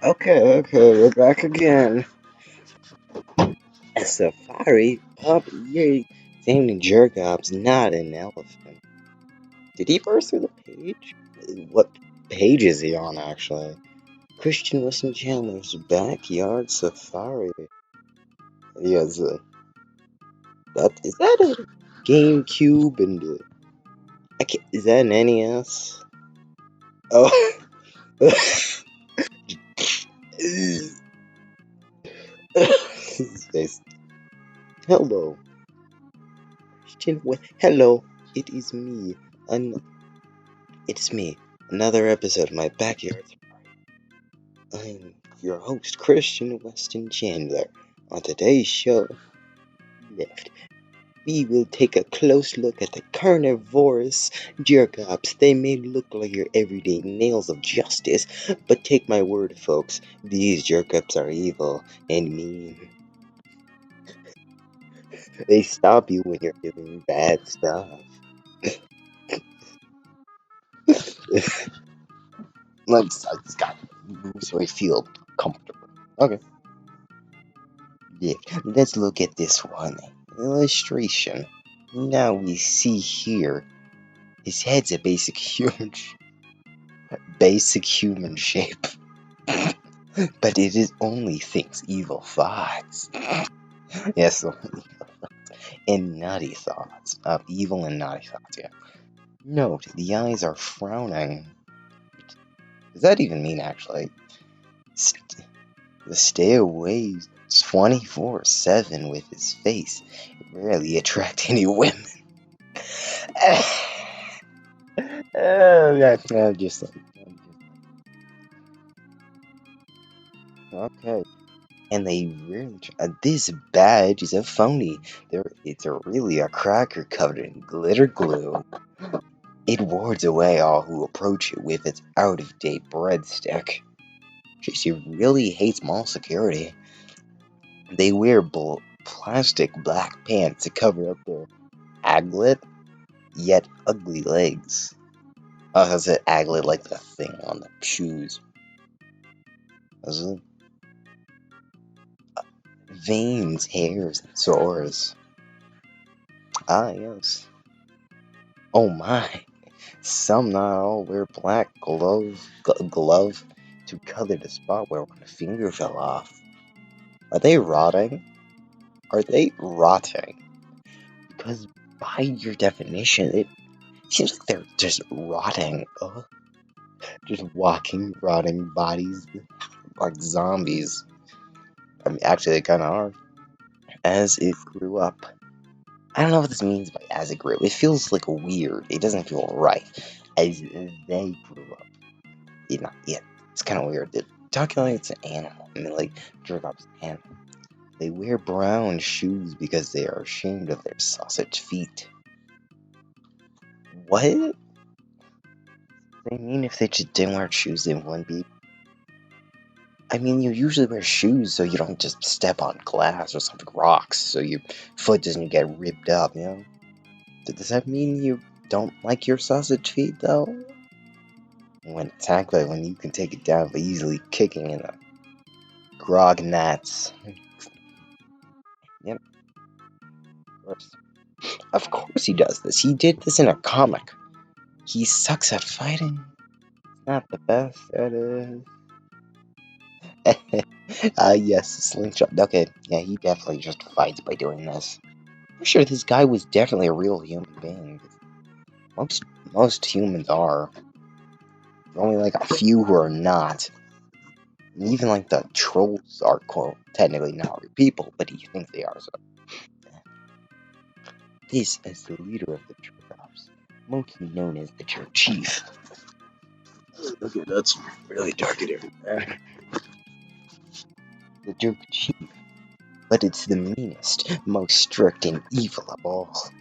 Okay, we're back again. A safari pup, you're saying Jergob's not an elephant. Did he burst through the page? What page is he on, actually? Christian Weston Chandler's Backyard Safari. Yes, is that a GameCube and is that an NES? Oh, his face. Hello, Hello, it is me. It's me. Another episode of my backyard. I'm your host, Christian Weston Chandler. On today's show, left, we will take a close look at the carnivorous jerkops. They may look like your everyday nails of justice, but take my word, folks, these jerkops are evil and mean. They stop you when you're doing bad stuff. I just got so I feel comfortable. Okay. Yeah, let's look at this one. Illustration. Now we see here, his head's a basic human shape. But it is only thinks evil thoughts. Yes, and naughty thoughts. Evil and naughty thoughts, yeah. Note, the eyes are frowning. Does that even mean, actually? Stay away 24/7 with his face. Rarely attract any women. Just okay. And they really this badge is a phony. It's really a cracker covered in glitter glue. It wards away all who approach it with its out-of-date breadstick. She really hates mall security. They wear plastic black pants to cover up their aglet, yet ugly legs. Oh, that's it, aglet like the thing on the shoes. Is it? Veins, hairs, and sores. Ah, yes. Oh my. Some, not all, wear black glove to cover the spot where one finger fell off. Are they rotting? Are they rotting? Because by your definition, it seems like they're just rotting. Just walking, rotting bodies like zombies. I mean, actually, they kind of are. As it grew up. I don't know what this means by as it grew. It feels like weird. It doesn't feel right. As they grew up. Yeah, it's kind of weird. Talking like it's an animal. I mean, like, Jerkop's an animal. They wear brown shoes because they are ashamed of their sausage feet. What? They mean if they just didn't wear shoes, they wouldn't be. I mean, you usually wear shoes so you don't just step on glass or something, rocks, so your foot doesn't get ripped up, you know? Does that mean you don't like your sausage feet, though? When exactly when you can take it down by easily kicking in the grog gnats. Yep, of course he does this. He did this in a comic. He sucks at fighting. Not the best at it. Yes, slingshot. Okay, yeah, he definitely just fights by doing this. I'm sure this guy was definitely a real human being. Most most humans are. Only like a few who are not. And even like the trolls are quote technically not real people, but he thinks they are. So this is the leader of the Trolls, mostly known as the Jerk Chief. Okay, that's really dark in here. The Jerk Chief, but it's the meanest, most strict and evil of all.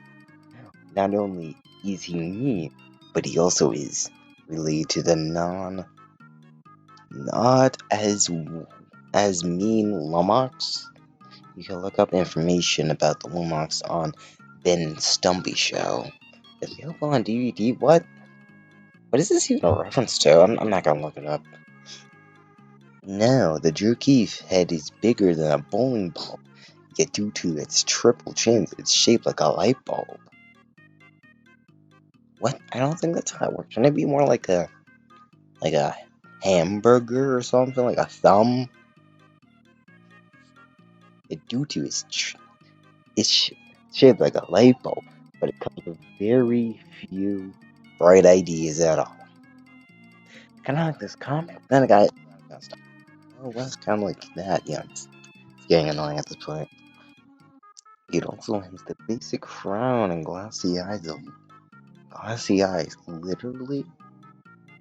Not only is he mean, but he also is related to the not as mean Lomax. You can look up information about the Lomax on Ben Stumpy Show. Available on DVD. What? What is this even a reference to? I'm not gonna look it up. No, the jerky's head is bigger than a bowling ball, yet due to its triple chins, it's shaped like a light bulb. What? I don't think that's how it works. Shouldn't it be more like a hamburger or something, like a thumb? It due to it's shaped like a light bulb, but it comes with very few bright ideas at all. Kind of like this comic. Then I got stop. Oh, well, it's kind of like that. Yeah, it's getting annoying at this point. It also has the basic frown and glassy eyes. Glassy eyes, literally.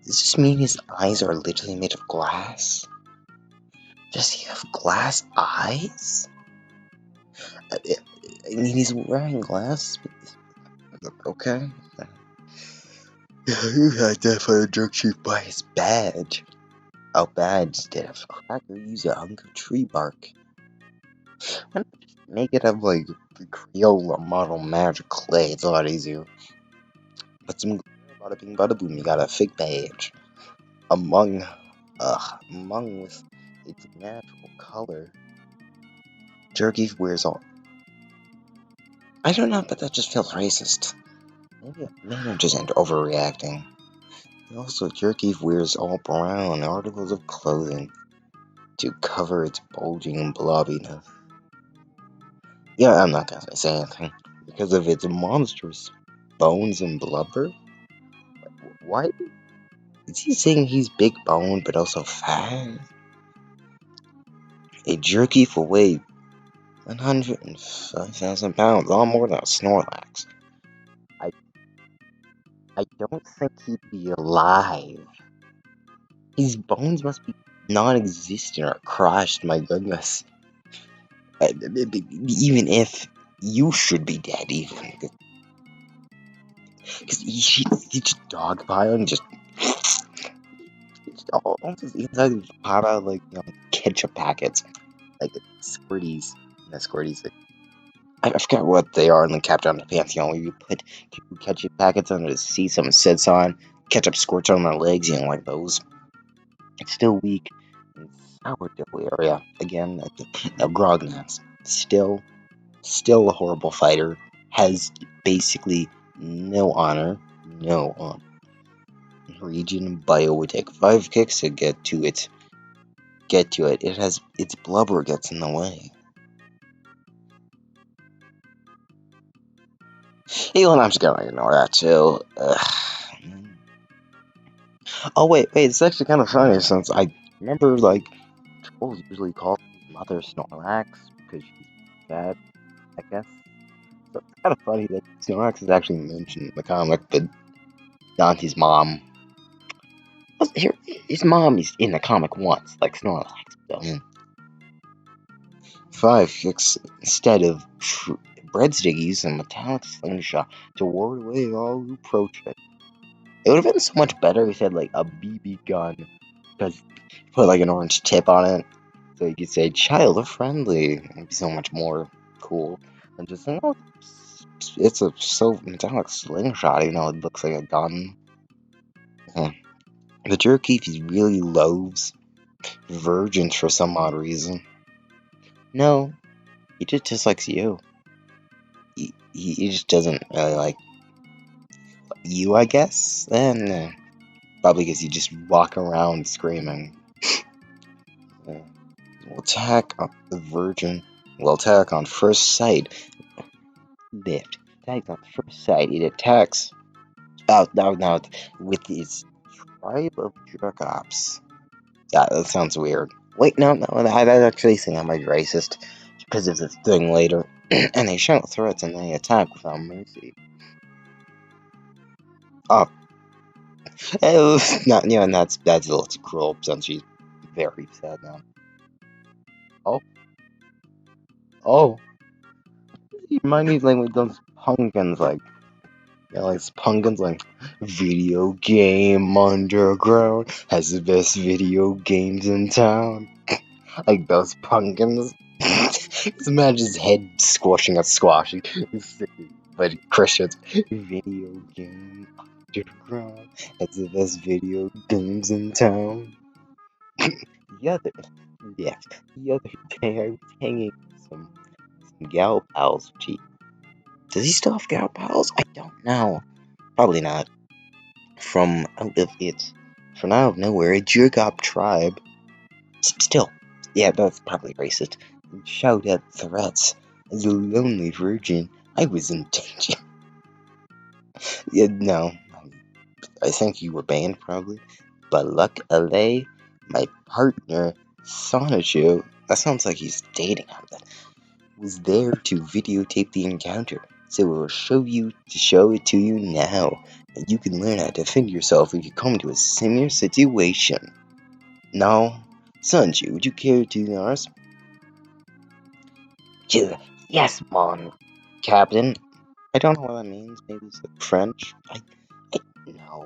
Does this mean his eyes are literally made of glass? Does he have glass eyes? I mean, he's wearing glasses. Okay. You identify a drug chief by his badge. A badge instead of cracker, use a hunk of tree bark. Why not just make it of like the Crayola model magic clay? It's a lot easier. But some bada bing bada boom, you got a fake badge. Among with its natural color, Jerky wears all. I don't know, but that just feels racist. Maybe I'm just overreacting. Also, Jerky wears all brown articles of clothing to cover its bulging blobbiness. Yeah, I'm not gonna say anything. Because of its monstrous bones and blubber? Why? Is he saying he's big boned but also fat? A jerky for weight 105,000 pounds, all more than a Snorlax. I I don't think he'd be alive. His bones must be non-existent or crushed, my goodness. Even if you should be dead, even. Because he just dogpiling, just almost inside of pop out like ketchup packets, like squirties. Not squirties. Like, I forgot what they are in the Captain Underpants. Where you put two ketchup packets under the seat, something sits on, ketchup squirts on their legs. Like those. It's still weak in sourdough area. Again, Grognats. Still a horrible fighter. Has basically no honor. No honor. Region Bio would take 5 kicks to get to it. It has its blubber gets in the way. Even I'm just gonna ignore that too. Oh wait, it's actually kind of funny since I remember like trolls usually call his mother Snorlax because she's bad, I guess. So it's kind of funny that Snorlax is actually mentioned in the comic, but not his mom. Here, his mom is in the comic once, like Snorlax. So, 5 kicks instead of breadstick, use a metallic slingshot to ward away all who approach it. It would have been so much better if he had like a BB gun, because put like an orange tip on it, so you could say child friendly. It'd be so much more cool than just it's a metallic slingshot. It looks like a gun. The jerky really loathes virgins for some odd reason. No, he just dislikes you. He just doesn't really like you, I guess. And probably because you just walk around screaming. Will attack on the virgin. Will attack on first sight. Lift. Attacks on first sight. It attacks. Now, with its tribe of jerk-ops. Yeah, that sounds weird. Wait, no, I actually think I might be racist because of this thing later. And they shout threats and they attack without mercy. Oh, not, and that's a little too cruel since she's very sad now. Oh, oh, you might need like with those pumpkins, like pumpkins, like video game underground has the best video games in town. Like those pumpkins. Just imagine his head squashing a squashing. But Christians, video game underground has the best video games in town. The other, yeah, the other day I was hanging with some gal pals. Gee, does he still have gal pals? I don't know. Probably not. From out of it, from out of nowhere, a jerk-up tribe. Still, yeah, that's probably racist. Shout out threats. As a lonely virgin, I was in danger. Yeah, no, I think you were banned probably. But luckily, my partner, sonichu, that sounds like he's dating him, was there to videotape the encounter. So we'll show it to you now. And you can learn how to defend yourself if you come to a similar situation. Now, Sanji, would you care to ask? Yes, Mon, Captain. I don't know what that means. Maybe it's like French. I know.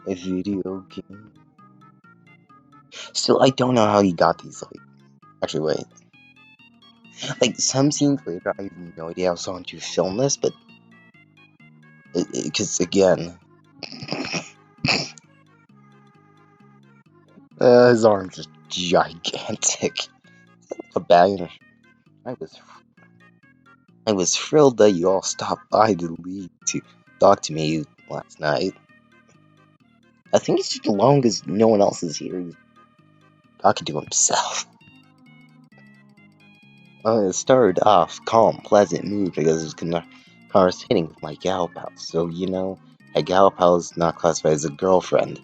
A video game. Still, I don't know how he got these. Like, actually, wait. Like some scenes later, I have no idea how Sanji filmed this, but because again, his arms are gigantic. A bag. I was I was thrilled that you all stopped by the league to talk to me last night. I think it's just as long as no one else is here, he's talking to himself. It started off calm, pleasant mood because it was conversating with my gal pal. So, a gal pal is not classified as a girlfriend.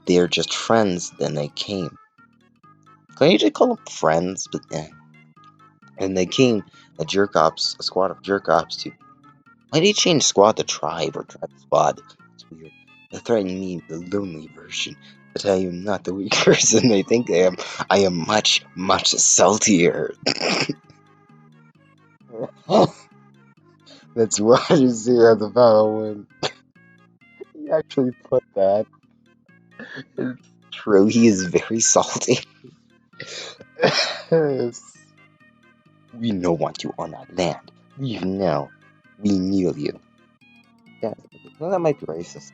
They're just friends, then they came. I usually call them friends, but And they came a squad of jerk ops to. Why did he change squad to tribe or tribe squad? It's weird. They're threatening me, the lonely version, but I am not the weak person they think I am. I am much, much saltier. That's why you see at the battle when he actually put that. It's true, he is very salty. Yes. We no want you on our land. Leave now. We kneel you. Yeah, well, that might be racist.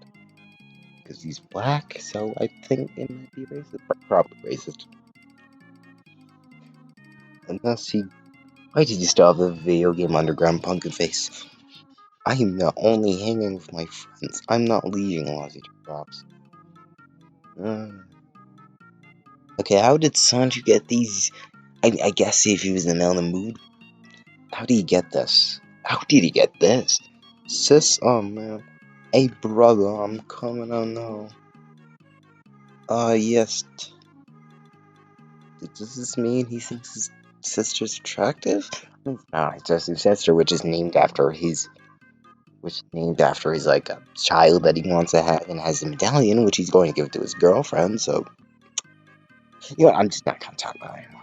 Because he's black, so I think it might be racist. Probably racist. Unless he. Why did you still have the video game underground pumpkin face? I am not only hanging with my friends. I'm not leading lousy drops. Okay, how did Sanju get these? I guess if he was in the mood. How did he get this? How did he get this? Sis, oh man. Hey brother, I'm coming on now. Yes. Does this mean he thinks his sister's attractive? No, it's just his sister, which is named after his like a child that he wants to have, and has a medallion, which he's going to give to his girlfriend. So, I'm just not gonna talk about it anymore.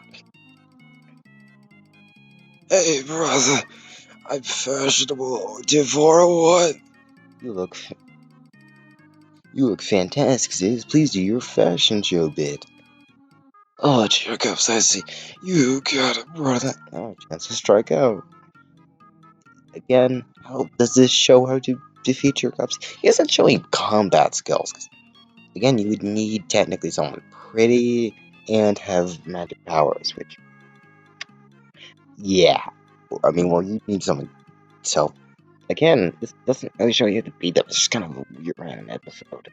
Hey, brother, I'm fashionable. Devora, what? You look, you look fantastic, sis. Please do your fashion show bit. Oh, Jacobs, I see. You got it, brother. Oh, chance to strike out. Again, how does this show how to defeat Jacobs? He isn't showing combat skills. Again, you would need technically someone pretty and have magic powers, which, yeah. I mean, well, you need someone. So, again, this doesn't really show you how to beat them. It's just kind of a weird random episode.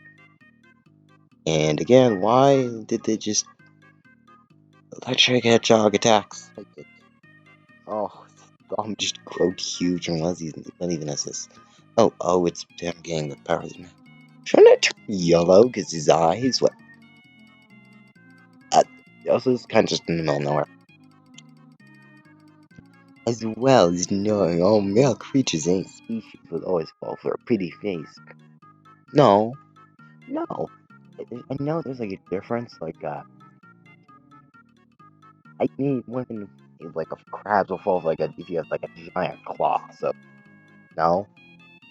And again, why did they just electric hedgehog attacks? Oh, I'm just growed huge and was not even assist. Oh, it's him getting the powers. Shouldn't it turn yellow because his eyes? What? Uh, also, it's kind of just in the middle of nowhere. As well as knowing all male creatures in any species would always fall for a pretty face. No, no. I know there's like a difference. Like, I mean, women, like, crabs will fall for, like, if you have, like, a giant claw. So, no.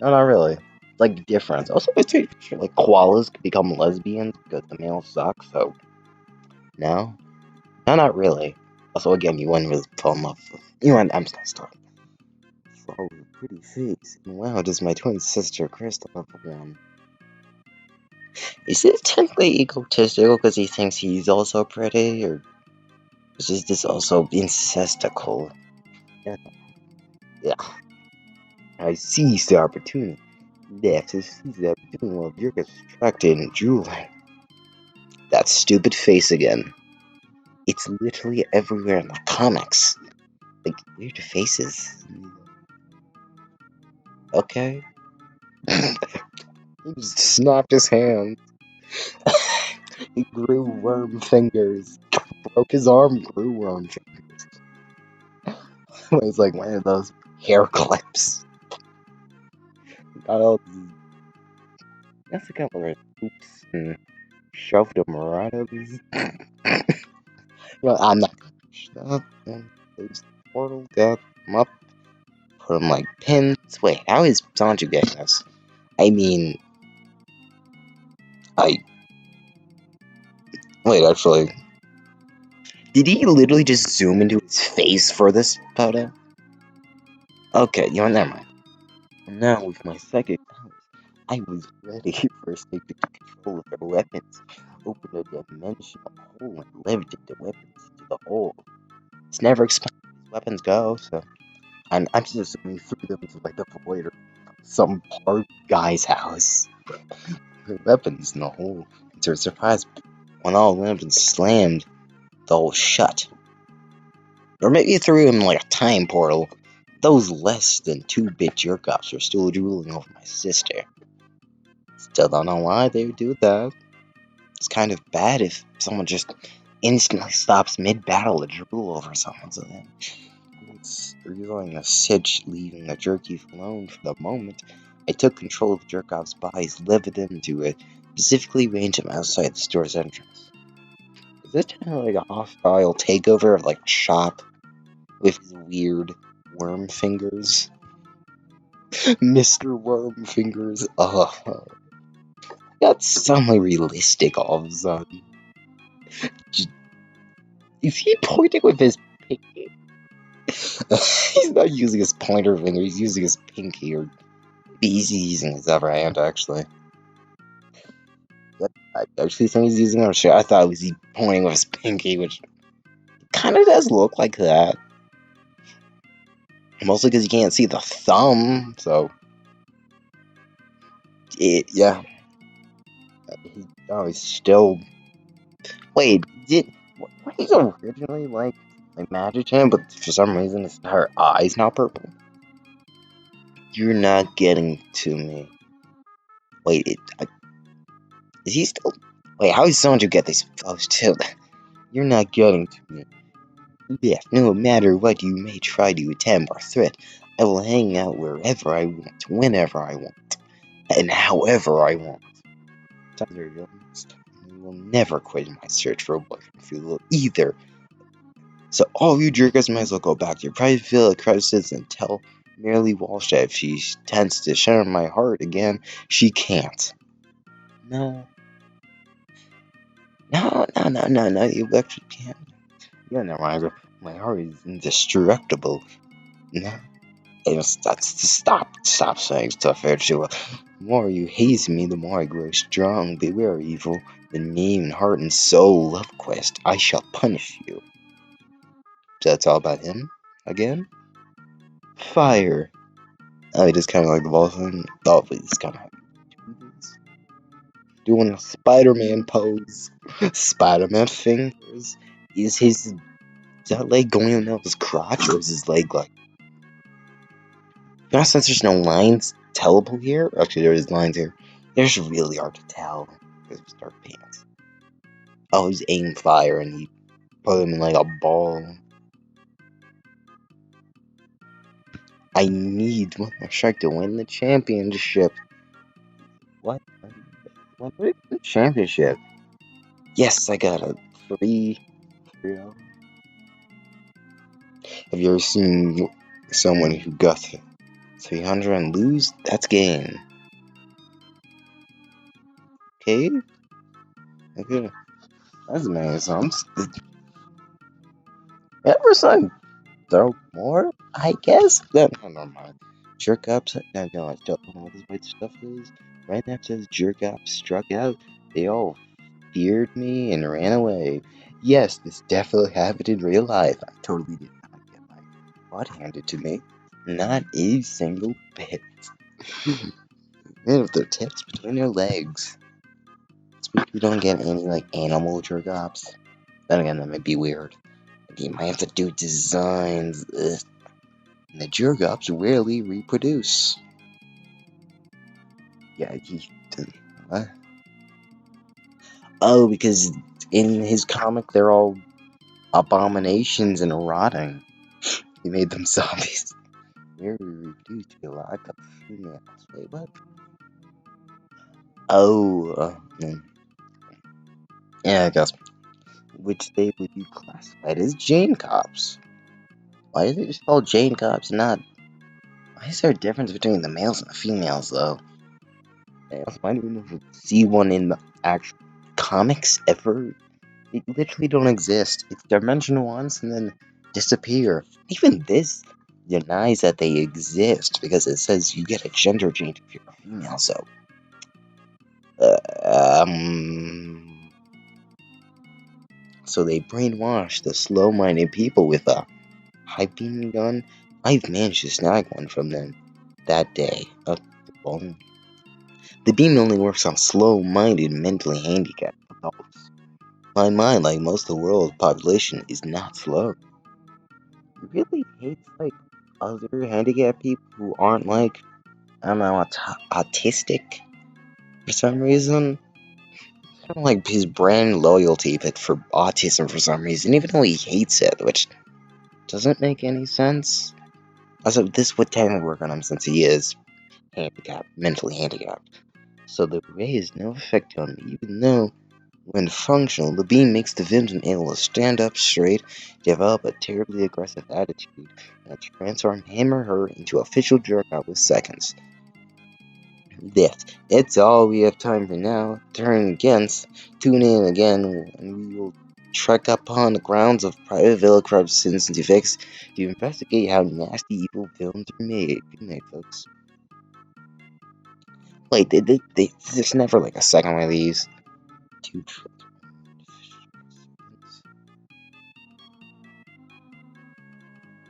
No, not really. Like, difference. Also, it's pretty sure, like, koalas could become lesbians because the males suck, so, no. No, not really. Also, again, you wouldn't really fall in love with. I'm just gonna stop. Oh, pretty face. And wow, does my twin sister Crystal have one? Is it technically egotistical because he thinks he's also pretty, or is this also incestical? Yeah, yeah. I seized the opportunity. Yes, I seized the opportunity while you're distracted and drooling. That stupid face again. It's literally everywhere in the comics. Like, weird faces. Okay. He just snapped his hand. He grew worm fingers. Broke his arm, grew worm fingers. It was like one of those hair clips. Got all these, that's a couple of oops and shoved them right up his. I'm not gonna push that. And there's the portal, got him up, put him like pins. Wait, how is Sanju getting this? I mean, I. Wait, actually. Did he literally just zoom into his face for this photo? Okay, never mind. Now, with my psychic powers, I was ready for a state to get control of their weapons, open a dimensional hole, and levitate the weapons into the hole. It's never explained where these weapons go, so I'm just assuming he threw them into like the void or some poor guy's house. The weapons in the hole. And to their surprise, when all the weapons slammed, the hole shut. Or maybe he threw him like a time portal. Those less than 2-bit jerk-offs are still drooling over my sister. Still don't know why they would do that. It's kind of bad if someone just instantly stops mid-battle to drool over someone, so then once realizing the sitch leaving the jerkies alone for the moment, I took control of the jerk-off's bodies, lifted him to a specifically range him outside the store's entrance. Is this kind of like a hostile takeover of like Shop with his weird worm fingers? Mr. Worm Fingers. That's suddenly realistic all of a sudden. Is he pointing with his pinky? He's not using his pointer finger, he's using his pinky, or maybe he's using his other hand, actually. Yep, I actually think he's using it. Shit, I thought it was he pointing with his pinky, which kind of does look like that. Mostly because you can't see the thumb, so. Yeah. He's still. Wait, what he's originally like Magic Hand, but for some reason her eyes now purple? You're not getting to me. Wait, is he still? Wait, how is someone to get this? Oh, still, you're not getting to me. Yes, no matter what you may try to attempt or threat, I will hang out wherever I want, whenever I want, and however I want. Sounds very villainous. I will never quit my search for a boyfriend for you either. So all of you jerkers might as well go back to your private villa crevices and tell Merely Walsh that if she tends to shatter my heart again, she can't. No. No, you actually can't. Yeah, never mind. My heart is indestructible. No. Stop saying stuff, Angela. The more you haze me, the more I grow strong. Beware evil, the name, heart, and soul of Quest. I shall punish you. So that's all about him? Again? Fire. Oh, it is kind of like the ball thing. Oh, but it's kind of like doing a Spider-Man pose. Spider-Man fingers. Is that leg going up his crotch, or is his leg like? Since there's no lines tellable here, actually there is lines here. They're just really hard to tell because of dark pants. Oh, he's aiming fire and he put him in like a ball. I need one more strike to win the championship. What? What is the championship? Yes, I got a 3-0. Have you ever seen someone who got 300 and lose? That's game. Okay? Okay. That's amazing. Ever since throw more, I guess? No, never mind. Jerk ups? No, I don't know what this white stuff is. Right after the jerk off struck out, they all feared me and ran away. Yes, this definitely happened in real life. I totally did not get my butt handed to me. Not a single bit. And with their tips between their legs. We don't get any like animal jerk offs. Then again, that might be weird. You might have to do designs. Ugh. And the jerk offs rarely reproduce. Yeah, what? Oh, because in his comic they're all abominations and rotting. He made them zombies. Rarely reproduce to be like a female. Wait, what? Oh, yeah, I guess. Which they would be classified as Jane cops. Why is it just called Jane cops, not? Why is there a difference between the males and the females, though? Males might even see one in the actual comics ever. They literally don't exist. It's dimension once and then disappear. Even this denies that they exist because it says you get a gender change if you're a female. So, uh, um, so they brainwash the slow-minded people with a high beam gun. I've managed to snag one from them that day. Well, the beam only works on slow-minded, mentally handicapped adults. My mind, like most of the world's population, is not slow. It really hates like other handicapped people who aren't like, I don't know, autistic for some reason. I don't like his brand loyalty, but for autism for some reason, even though he hates it, which doesn't make any sense. Also, this would technically work on him since he is handicapped, mentally handicapped. So the ray has no effect on me, even though, when functional, the beam makes the victim able to stand up straight, develop a terribly aggressive attitude, and transform him or her into official jerk-out with seconds. Yes, it's all we have time for now. Tune in again, and we will trek upon the grounds of private villa corrupt citizens defects to investigate how nasty evil films are made. Good night, folks. Wait, there's never like a second one of these. Two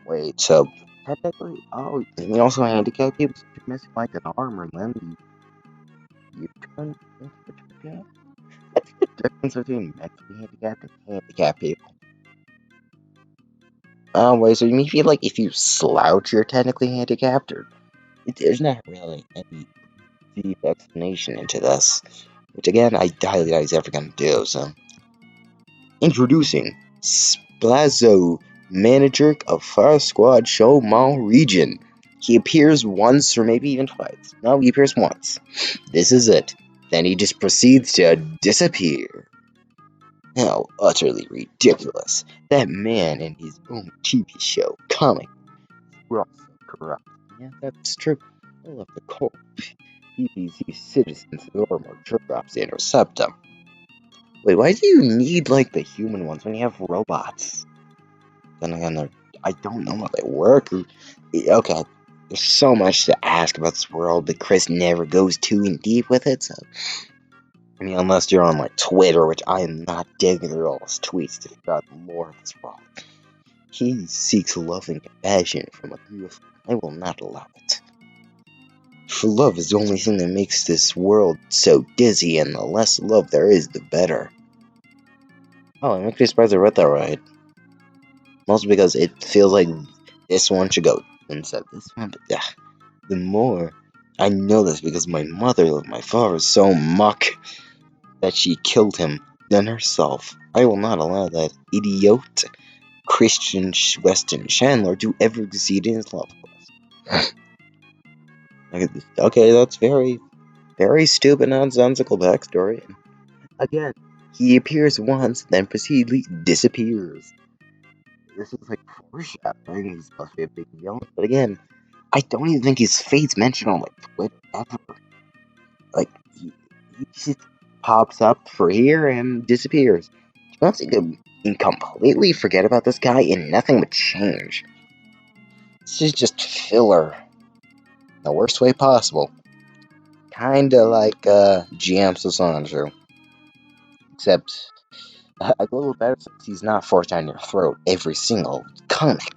Wait, so technically, oh, and you also handicap people if you're missing like an arm or limb, you turn into a jerk. What's the difference between mentally handicapped and handicapped people? Wait, so you mean feel like if you slouch, you're technically handicapped, or there's not really any deep explanation into this, which again, I highly doubt he's ever gonna do. So, introducing Splazo, manager of Fire Squad Show Mall region. He appears once or maybe even twice. No, he appears once. This is it. Then he just proceeds to disappear. How utterly ridiculous. That man and his own TV show, comic, were also corrupt. Yeah, that's true. I love the cold PPC citizens who are more jerk-offs to intercept them. Wait, why do you need, like, the human ones when you have robots? Then again, I don't know how they work. Okay, there's so much to ask about this world, but Chris never goes too in deep with it, so... I mean, unless you're on, like, Twitter, which I am not digging through all his tweets to figure out more of this world. He seeks love and compassion from a beautiful... I will not allow it. For love is the only thing that makes this world so dizzy, and the less love there is, the better. Oh, I'm actually surprised I read that right. Mostly because it feels like this one should go instead of this one, but yeah. The more I know this because my mother loved my father so much that she killed him, then herself. I will not allow that idiot Christian Weston Chandler to ever succeed in his love quest. Okay, that's very, very stupid, nonsensical backstory. Again, he appears once, then proceedingly disappears. This is like foreshadowing. He's supposed to be a big villain, but again, I don't even think his fate's mentioned on like Twitter ever. Like he just pops up for here and disappears. Once you can completely forget about this guy and nothing would change. This is just filler. The worst way possible. kinda like GM sonichu, except a little better since he's not forced down your throat every single comic.